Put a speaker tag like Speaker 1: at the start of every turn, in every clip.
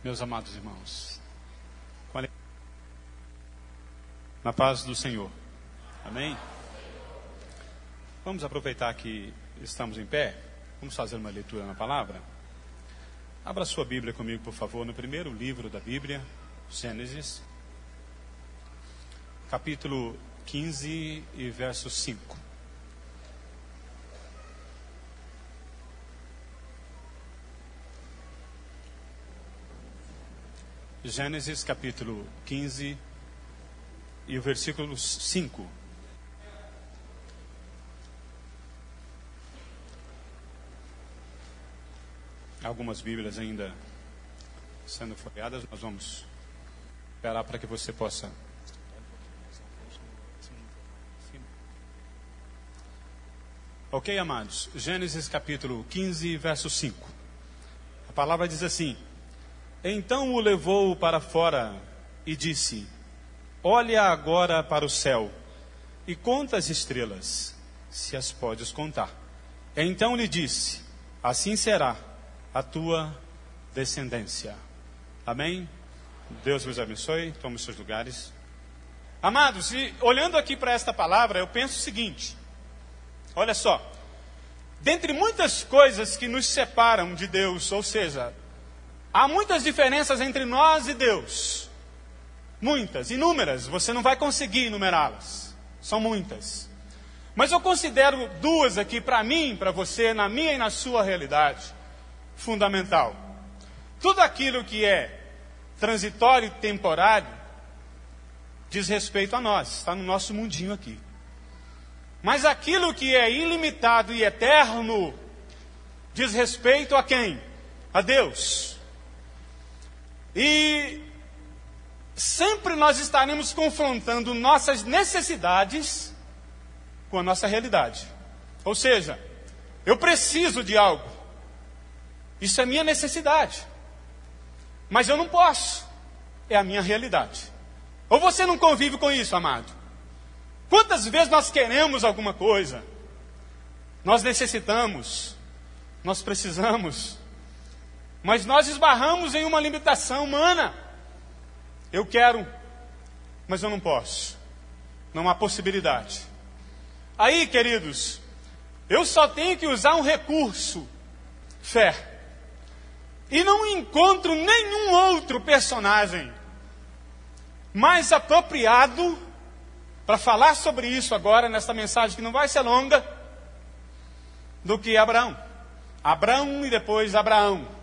Speaker 1: Meus amados irmãos, na paz do Senhor, amém? Vamos aproveitar que estamos em pé, vamos fazer uma leitura na palavra. Abra sua Bíblia comigo, por favor, no primeiro livro da Bíblia, Gênesis, capítulo 15 e verso 5. Gênesis capítulo 15 e o versículo 5. Algumas Bíblias ainda sendo folheadas, nós vamos esperar para que você possa. Ok, amados? Gênesis capítulo 15, verso 5. A palavra diz assim: Então o levou para fora e disse: Olha agora para o céu e conta as estrelas, se as podes contar. Então lhe disse: Assim será a tua descendência. Amém? Deus vos abençoe. Tome os seus lugares. Amados, e olhando aqui para esta palavra, eu penso o seguinte: olha só, dentre muitas coisas que nos separam de Deus, ou seja, há muitas diferenças entre nós e Deus. Muitas, inúmeras, você não vai conseguir enumerá-las. São muitas. Mas eu considero duas aqui para mim, para você, na minha e na sua realidade, fundamental. Tudo aquilo que é transitório e temporário diz respeito a nós, está no nosso mundinho aqui. Mas aquilo que é ilimitado e eterno diz respeito a quem? A Deus. E sempre nós estaremos confrontando nossas necessidades com a nossa realidade. Ou seja, eu preciso de algo. Isso é minha necessidade. Mas eu não posso. É a minha realidade. Ou você não convive com isso, amado? Quantas vezes nós queremos alguma coisa? Nós necessitamos. Nós precisamos. Mas nós esbarramos em uma limitação humana. Eu quero, mas eu não posso. Não há possibilidade. Aí, queridos, eu só tenho que usar um recurso: fé. E não encontro nenhum outro personagem mais apropriado para falar sobre isso agora, nesta mensagem que não vai ser longa, do que Abraão. Abraão e depois Abraão.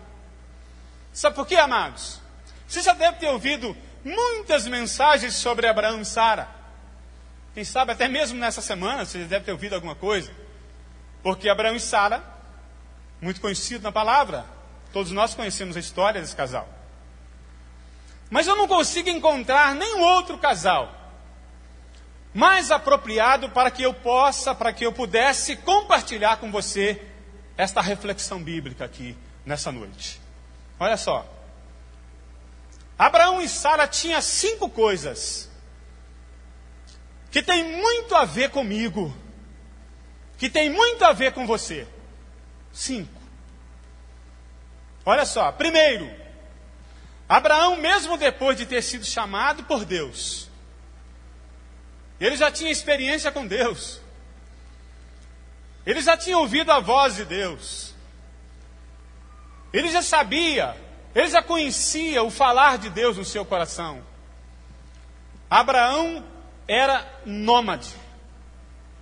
Speaker 1: Sabe por quê, amados? Você já deve ter ouvido muitas mensagens sobre Abraão e Sara. Quem sabe até mesmo nessa semana você deve ter ouvido alguma coisa. Porque Abraão e Sara, muito conhecido na palavra, todos nós conhecemos a história desse casal. Mas eu não consigo encontrar nenhum outro casal mais apropriado para que eu pudesse compartilhar com você esta reflexão bíblica aqui nessa noite. Olha só. Abraão e Sara tinham 5 coisas que tem muito a ver comigo, que tem muito a ver com você. 5. Olha só. Primeiro, Abraão, mesmo depois de ter sido chamado por Deus, ele já tinha experiência com Deus. Ele já tinha ouvido a voz de Deus. Ele já sabia, ele já conhecia o falar de Deus no seu coração. Abraão era nômade.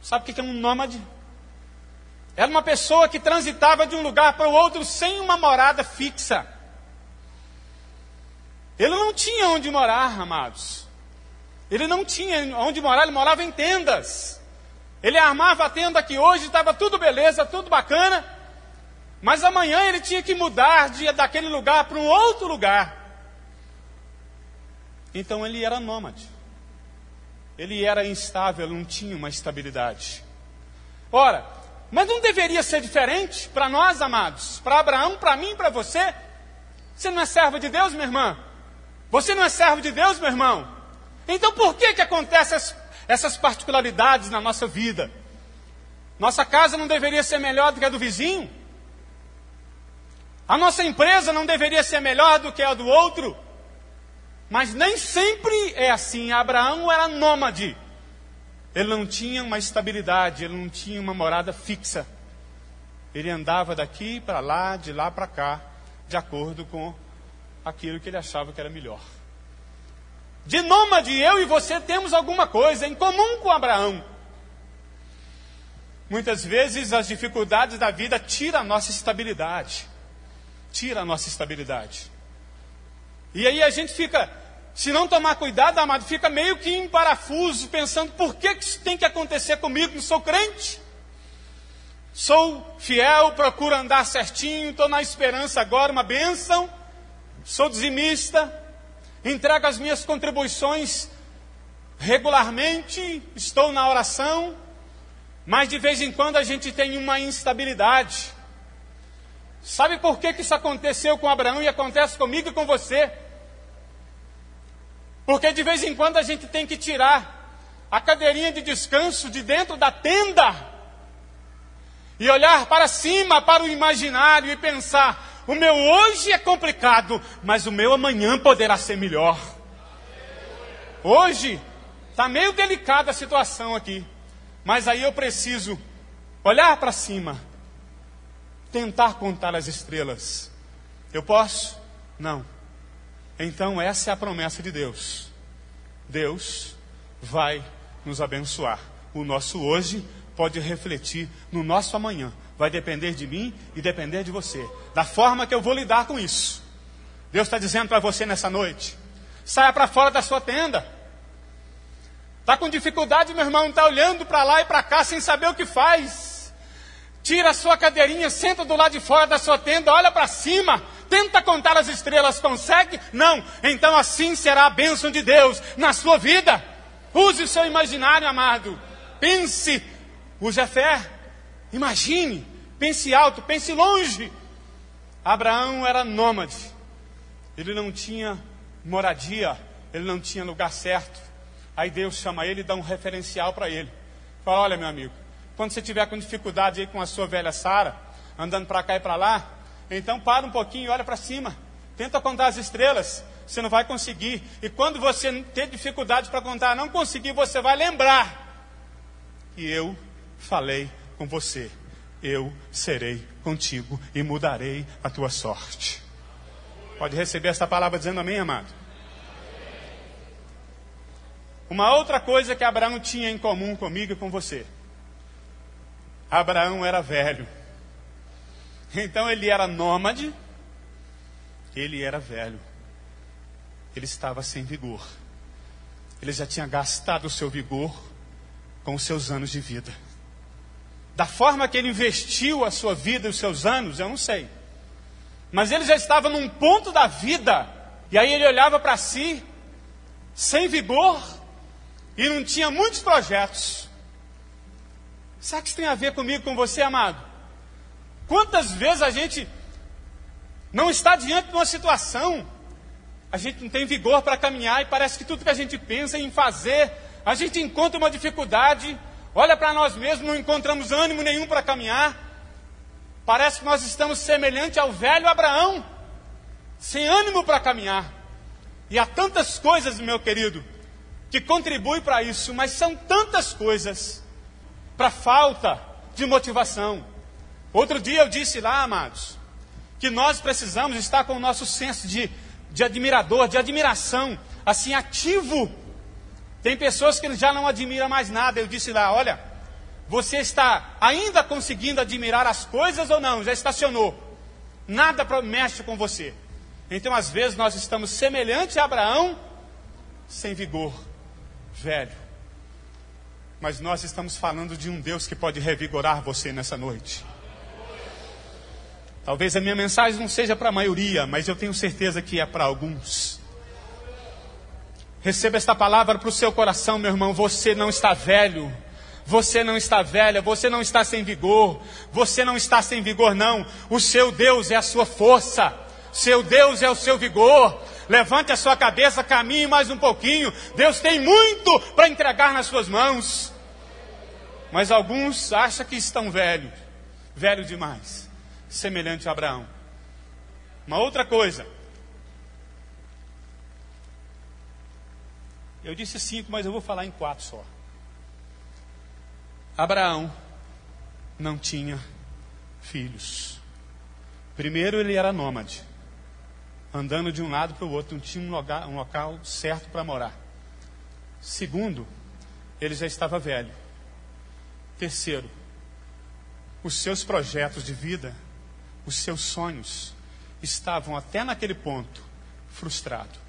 Speaker 1: Sabe o que é um nômade? Era uma pessoa que transitava de um lugar para o outro sem uma morada fixa. Ele não tinha onde morar, amados. Ele não tinha onde morar, ele morava em tendas. Ele armava a tenda que hoje estava tudo beleza, tudo bacana. Mas amanhã ele tinha que mudar daquele lugar para um outro lugar. Então ele era nômade. Ele era instável, não tinha uma estabilidade. Ora, mas não deveria ser diferente para nós, amados? Para Abraão, para mim, para você? Você não é servo de Deus, minha irmã? Você não é servo de Deus, meu irmão? Então por que acontecem essas particularidades na nossa vida? Nossa casa não deveria ser melhor do que a do vizinho? A nossa empresa não deveria ser melhor do que a do outro? Mas nem sempre é assim. Abraão era nômade. Ele não tinha uma estabilidade, ele não tinha uma morada fixa. Ele andava daqui para lá, de lá para cá, de acordo com aquilo que ele achava que era melhor. De nômade, eu e você temos alguma coisa em comum com Abraão. Muitas vezes as dificuldades da vida tiram a nossa estabilidade. Tira a nossa estabilidade. E aí a gente fica, se não tomar cuidado, amado, fica meio que em parafuso, pensando, por que isso tem que acontecer comigo? Não sou crente. Sou fiel, procuro andar certinho, estou na esperança agora, uma bênção. Sou dizimista, entrego as minhas contribuições regularmente, estou na oração, mas de vez em quando a gente tem uma instabilidade. Sabe por que isso aconteceu com Abraão e acontece comigo e com você? Porque de vez em quando a gente tem que tirar a cadeirinha de descanso de dentro da tenda e olhar para cima, para o imaginário e pensar, o meu hoje é complicado, mas o meu amanhã poderá ser melhor. Hoje está meio delicada a situação aqui, mas aí eu preciso olhar para cima, tentar contar as estrelas. Eu posso? Não. Então essa é a promessa de Deus. Deus vai nos abençoar. O nosso hoje pode refletir no nosso amanhã. Vai depender de mim e depender de você. Da forma que eu vou lidar com isso. Deus está dizendo para você nessa noite, saia para fora da sua tenda. Está com dificuldade, meu irmão, está olhando para lá e para cá sem saber o que faz. Tira a sua cadeirinha, senta do lado de fora da sua tenda, olha para cima, tenta contar as estrelas, consegue? Não. Então assim será a bênção de Deus na sua vida. Use o seu imaginário, amado. Pense, use a fé. Imagine, pense alto, pense longe. Abraão era nômade. Ele não tinha moradia, ele não tinha lugar certo. Aí Deus chama ele e dá um referencial para ele. Fala, olha meu amigo, quando você tiver com dificuldade aí com a sua velha Sara, andando para cá e para lá, então para um pouquinho e olha para cima. Tenta contar as estrelas, você não vai conseguir. E quando você ter dificuldade para contar, não conseguir, você vai lembrar que eu falei com você. Eu serei contigo e mudarei a tua sorte. Pode receber esta palavra dizendo amém, amado? Uma outra coisa que Abraão tinha em comum comigo e com você. Abraão era velho. Então ele era nômade. Ele era velho. Ele estava sem vigor. Ele já tinha gastado o seu vigor com os seus anos de vida. Da forma que ele investiu a sua vida e os seus anos, eu não sei. Mas ele já estava num ponto da vida. E aí ele olhava para si, sem vigor, e não tinha muitos projetos. Sabe o que isso tem a ver comigo, com você, amado? Quantas vezes a gente não está diante de uma situação, a gente não tem vigor para caminhar e parece que tudo que a gente pensa em fazer, a gente encontra uma dificuldade, olha para nós mesmos, não encontramos ânimo nenhum para caminhar. Parece que nós estamos semelhante ao velho Abraão, sem ânimo para caminhar. E há tantas coisas, meu querido, que contribuem para isso, mas são tantas coisas para falta de motivação. Outro dia eu disse lá, amados, que nós precisamos estar com o nosso senso de admirador, de admiração, assim, ativo. Tem pessoas que já não admiram mais nada. Eu disse lá, olha, você está ainda conseguindo admirar as coisas ou não? Já estacionou. Nada mexe com você. Então, às vezes, nós estamos semelhantes a Abraão, sem vigor, velho. Mas nós estamos falando de um Deus que pode revigorar você nessa noite. Talvez a minha mensagem não seja para a maioria, mas eu tenho certeza que é para alguns. Receba esta palavra para o seu coração, meu irmão. Você não está velho. Você não está velha, você não está sem vigor. Você não está sem vigor, não. O seu Deus é a sua força. Seu Deus é o seu vigor. Levante a sua cabeça, caminhe mais um pouquinho. Deus tem muito para entregar nas suas mãos. Mas alguns acham que estão velhos. Velho demais. Semelhante a Abraão. Uma outra coisa. Eu disse 5, mas eu vou falar em 4 só. Abraão não tinha filhos. Primeiro, ele era nômade, andando de um lado para o outro, não tinha um local certo para morar. Segundo, ele já estava velho. Terceiro, os seus projetos de vida, os seus sonhos, estavam até naquele ponto frustrados.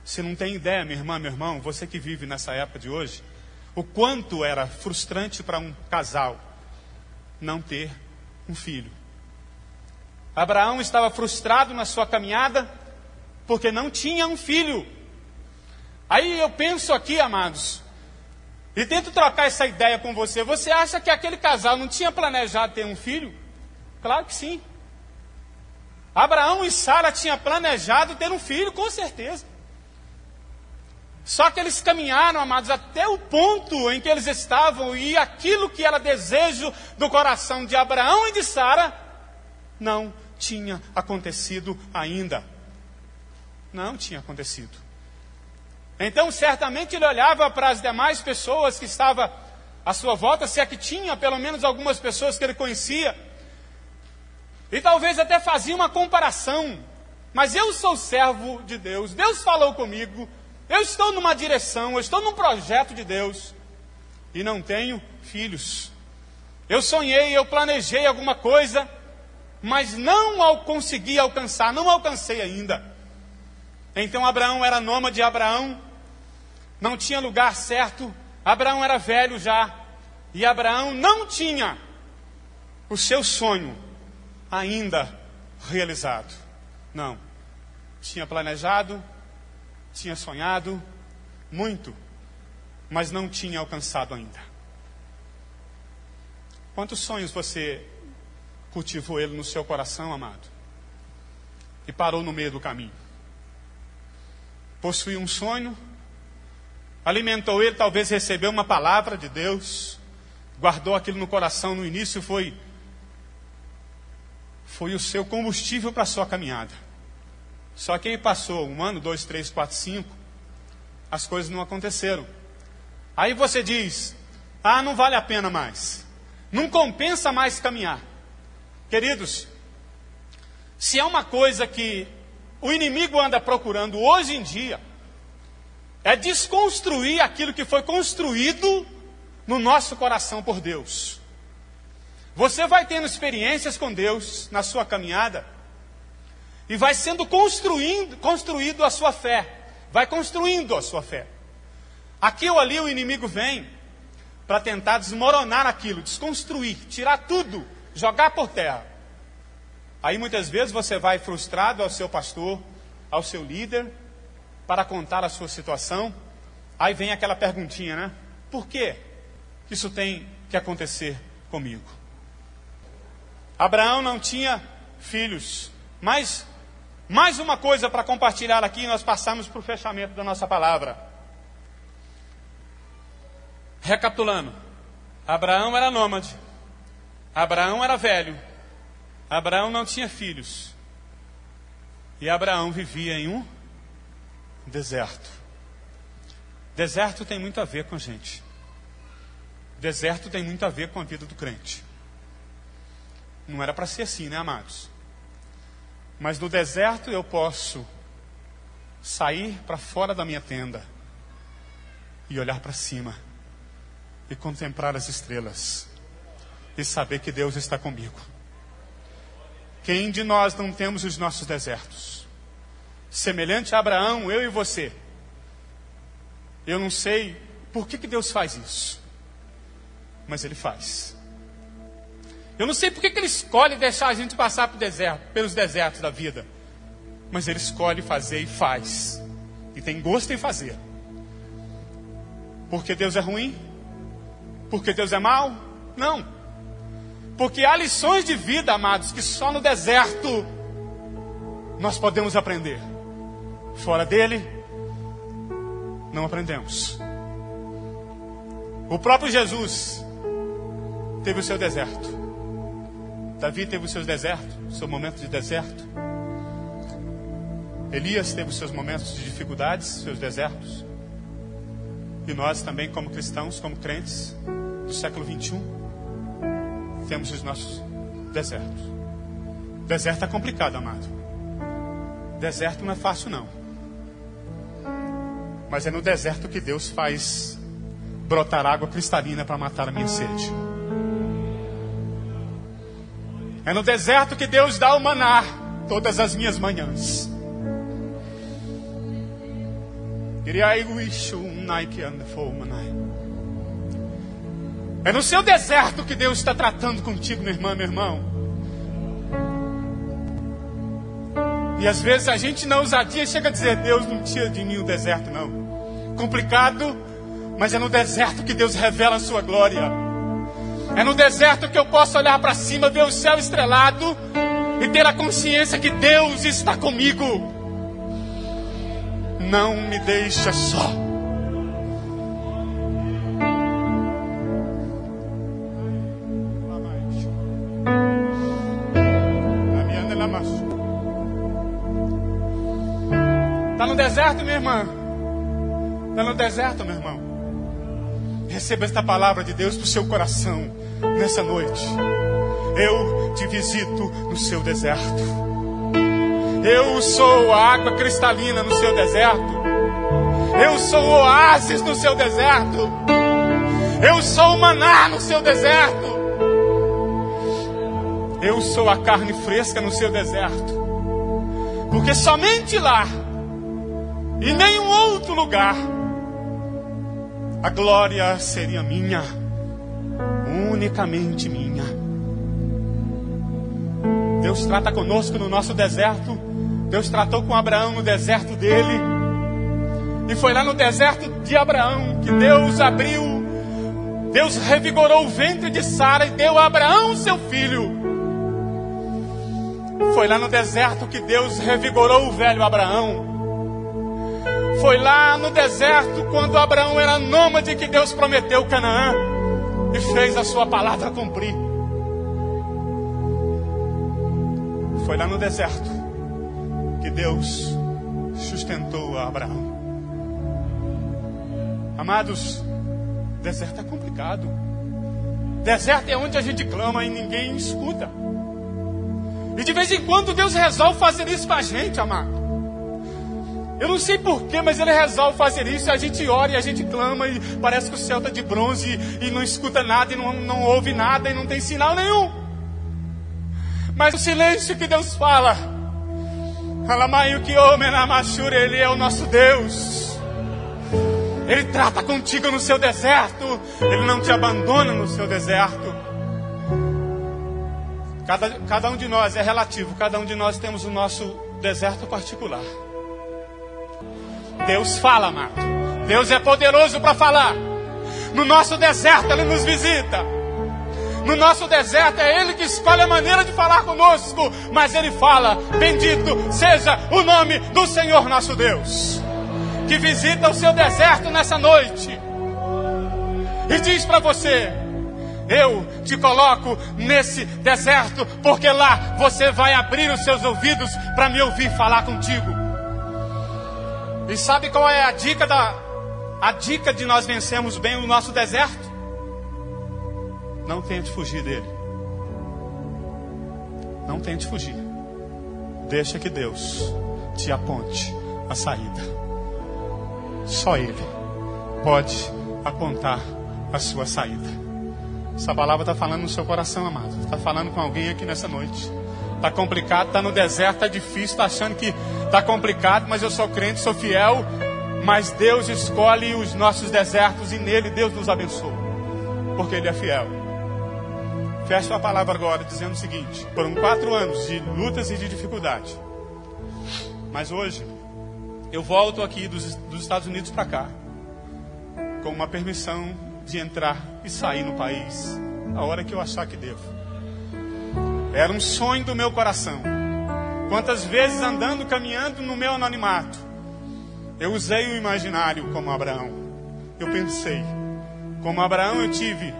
Speaker 1: Você não tem ideia, minha irmã, meu irmão, você que vive nessa época de hoje, o quanto era frustrante para um casal não ter um filho. Abraão estava frustrado na sua caminhada porque não tinha um filho. Aí eu penso aqui, amados, e tento trocar essa ideia com você. Você acha que aquele casal não tinha planejado ter um filho? Claro que sim. Abraão e Sara tinham planejado ter um filho, com certeza. Só que eles caminharam, amados, até o ponto em que eles estavam, e aquilo que era desejo do coração de Abraão e de Sara não tinha acontecido ainda. Não tinha acontecido. Então, certamente, ele olhava para as demais pessoas que estavam à sua volta, se é que tinha pelo menos algumas pessoas que ele conhecia, e talvez até fazia uma comparação. Mas eu sou servo de Deus, Deus falou comigo, eu estou numa direção, eu estou num projeto de Deus, e não tenho filhos. Eu sonhei, eu planejei alguma coisa, mas não consegui alcançar, não alcancei ainda. Então Abraão era nômade, Abraão não tinha lugar certo, Abraão era velho já, e Abraão não tinha o seu sonho ainda realizado. Não, tinha planejado, tinha sonhado muito, mas não tinha alcançado ainda. Quantos sonhos você cultivou ele no seu coração, amado, e parou no meio do caminho? Possuiu um sonho, alimentou ele, talvez recebeu uma palavra de Deus, guardou aquilo no coração no início, foi o seu combustível para a sua caminhada. Só que aí passou 1 ano, 2, 3, 4, 5, as coisas não aconteceram. Aí você diz, não vale a pena mais, não compensa mais caminhar. Queridos, se é uma coisa que o inimigo anda procurando hoje em dia, é desconstruir aquilo que foi construído no nosso coração por Deus. Você vai tendo experiências com Deus na sua caminhada, e vai sendo construído a sua fé. Vai construindo a sua fé. Aqui ou ali o inimigo vem para tentar desmoronar aquilo, desconstruir, tirar tudo, jogar por terra. Aí muitas vezes você vai frustrado ao seu pastor, ao seu líder, para contar a sua situação. Aí vem aquela perguntinha, né? Por que isso tem que acontecer comigo? Abraão não tinha filhos, mas mais uma coisa para compartilhar aqui, nós passamos para o fechamento da nossa palavra. Recapitulando, Abraão era nômade, Abraão era velho, Abraão não tinha filhos, e Abraão vivia em um deserto. Deserto tem muito a ver com a gente. Deserto tem muito a ver com a vida do crente. Não era para ser assim, né, amados? Mas no deserto eu posso sair para fora da minha tenda e olhar para cima e contemplar as estrelas e saber que Deus está comigo. Quem de nós não temos os nossos desertos? Semelhante a Abraão, eu e você. Eu não sei por que Deus faz isso, mas Ele faz. Eu não sei por que Ele escolhe deixar a gente passar pelos desertos da vida, mas Ele escolhe fazer e faz. E tem gosto em fazer. Porque Deus é ruim? Porque Deus é mau? Não. Porque há lições de vida, amados, que só no deserto nós podemos aprender. Fora dele, não aprendemos. O próprio Jesus teve o seu deserto. Davi teve o seu deserto, o seu momento de deserto. Elias teve os seus momentos de dificuldades, seus desertos. E nós também, como cristãos, como crentes do século 21, temos os nossos desertos. Deserto é complicado, amado. Deserto não é fácil, não. Mas é no deserto que Deus faz brotar água cristalina para matar a minha sede. É no deserto que Deus dá o maná todas as minhas manhãs. É no seu deserto que Deus está tratando contigo, minha irmã, meu irmão. E às vezes a gente na ousadia chega a dizer: Deus, não tira de mim o deserto, não. Complicado, mas é no deserto que Deus revela a sua glória. É no deserto que eu posso olhar para cima, ver o céu estrelado e ter a consciência que Deus está comigo. Não me deixa só. Está no deserto, minha irmã? Está no deserto, meu irmão? Receba esta palavra de Deus para o seu coração nessa noite. Eu te visito no seu deserto. Eu sou a água cristalina no seu deserto. Eu sou o oásis no seu deserto. Eu sou o maná no seu deserto. Eu sou a carne fresca no seu deserto. Porque somente lá, em nenhum outro lugar, a glória seria minha, unicamente minha. Deus trata conosco no nosso deserto. Deus tratou com Abraão no deserto dele. E foi lá no deserto de Abraão que Deus abriu, Deus revigorou o ventre de Sara e deu a Abraão seu filho. Foi lá no deserto que Deus revigorou o velho Abraão. Foi lá no deserto, quando Abraão era nômade, que Deus prometeu Canaã e fez a sua palavra cumprir. Foi lá no deserto que Deus sustentou a Abraão. Amados, deserto é complicado. Deserto é onde a gente clama e ninguém escuta. E de vez em quando Deus resolve fazer isso com a gente, amado. Eu não sei porquê, mas Ele resolve fazer isso. A gente ora e a gente clama e parece que o céu está de bronze e não escuta nada e não ouve nada e não tem sinal nenhum. Mas o silêncio que Deus fala, Ele é o nosso Deus. Ele trata contigo no seu deserto. Ele não te abandona no seu deserto. Cada um de nós é relativo. Cada um de nós temos o nosso deserto particular. Deus fala, amado. Deus é poderoso para falar. No nosso deserto Ele nos visita. No nosso deserto é Ele que escolhe a maneira de falar conosco. Mas Ele fala: bendito seja o nome do Senhor nosso Deus, que visita o seu deserto nessa noite e diz para você: eu te coloco nesse deserto, porque lá você vai abrir os seus ouvidos para me ouvir falar contigo. E sabe qual é a dica de nós vencermos bem o nosso deserto? Não tente fugir dele. Não tente fugir. Deixa que Deus te aponte a saída. Só Ele pode apontar a sua saída. Essa palavra está falando no seu coração, amado. Está falando com alguém aqui nessa noite. Está complicado, está no deserto, está difícil, está achando que está complicado, mas eu sou crente, sou fiel. Mas Deus escolhe os nossos desertos e nele Deus nos abençoa, porque Ele é fiel. Feche a palavra agora dizendo o seguinte: foram 4 anos de lutas e de dificuldade, mas hoje eu volto aqui dos Estados Unidos para cá com uma permissão de entrar e sair no país a hora que eu achar que devo. Era um sonho do meu coração. Quantas vezes andando, caminhando no meu anonimato, eu usei o imaginário como Abraão. Eu pensei, como Abraão eu tive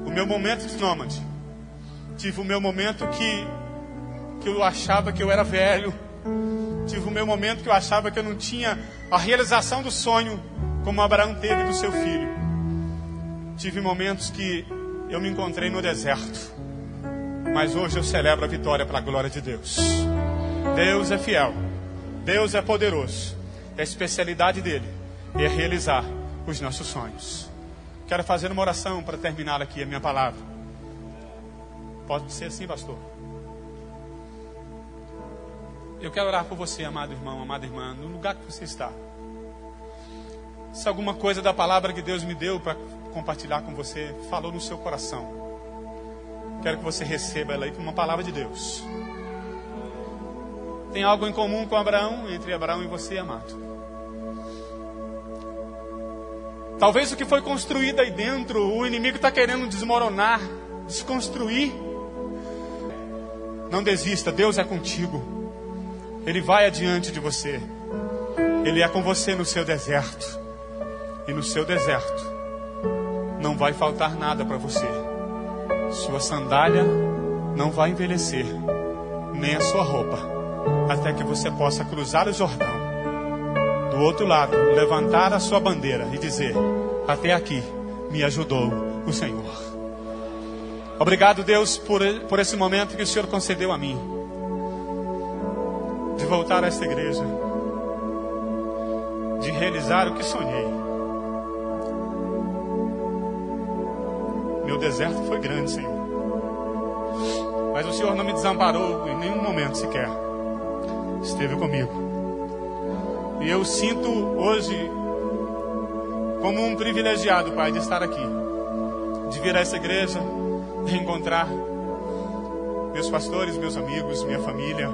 Speaker 1: o meu momento de nômade. Tive o meu momento que eu achava que eu era velho. Tive o meu momento que eu achava que eu não tinha a realização do sonho como Abraão teve do seu filho. Tive momentos que eu me encontrei no deserto. Mas hoje eu celebro a vitória para a glória de Deus. Deus é fiel. Deus é poderoso. A especialidade dele é realizar os nossos sonhos. Quero fazer uma oração para terminar aqui a minha palavra. Pode ser assim, pastor? Eu quero orar por você, amado irmão, amada irmã, no lugar que você está. Se alguma coisa da palavra que Deus me deu para compartilhar com você falou no seu coração, quero que você receba ela aí como uma palavra de Deus. Tem algo em comum com Abraão, entre Abraão e você, amado. Talvez o que foi construído aí dentro, o inimigo está querendo desmoronar, desconstruir. Não desista, Deus é contigo. Ele vai adiante de você. Ele é com você no seu deserto. E no seu deserto não vai faltar nada para você. Sua sandália não vai envelhecer, nem a sua roupa, até que você possa cruzar o Jordão. Do outro lado, levantar a sua bandeira e dizer: até aqui me ajudou o Senhor. Obrigado, Deus, por esse momento que o Senhor concedeu a mim, de voltar a esta igreja, de realizar o que sonhei. Meu deserto foi grande, Senhor, mas o Senhor não me desamparou em nenhum momento sequer. Esteve comigo. E eu sinto hoje como um privilegiado, Pai, de estar aqui, de vir a essa igreja, reencontrar meus pastores, meus amigos, minha família.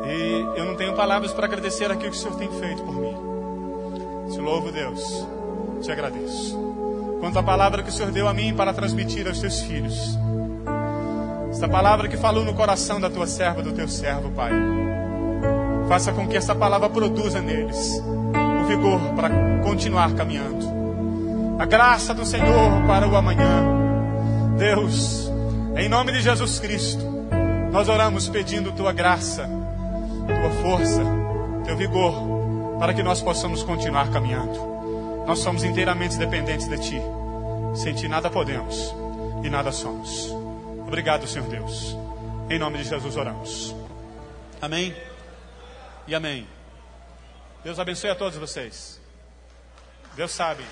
Speaker 1: E eu não tenho palavras para agradecer aquilo que o Senhor tem feito por mim. Te louvo, Deus, te agradeço. Quanto à palavra que o Senhor deu a mim para transmitir aos teus filhos, esta palavra que falou no coração da tua serva, do teu servo, Pai, faça com que essa palavra produza neles o vigor para continuar caminhando, a graça do Senhor para o amanhã. Deus, em nome de Jesus Cristo, nós oramos pedindo tua graça, tua força, teu vigor, para que nós possamos continuar caminhando. Nós somos inteiramente dependentes de ti. Sem ti nada podemos e nada somos. Obrigado, Senhor Deus. Em nome de Jesus oramos. Amém e amém. Deus abençoe a todos vocês. Deus sabe.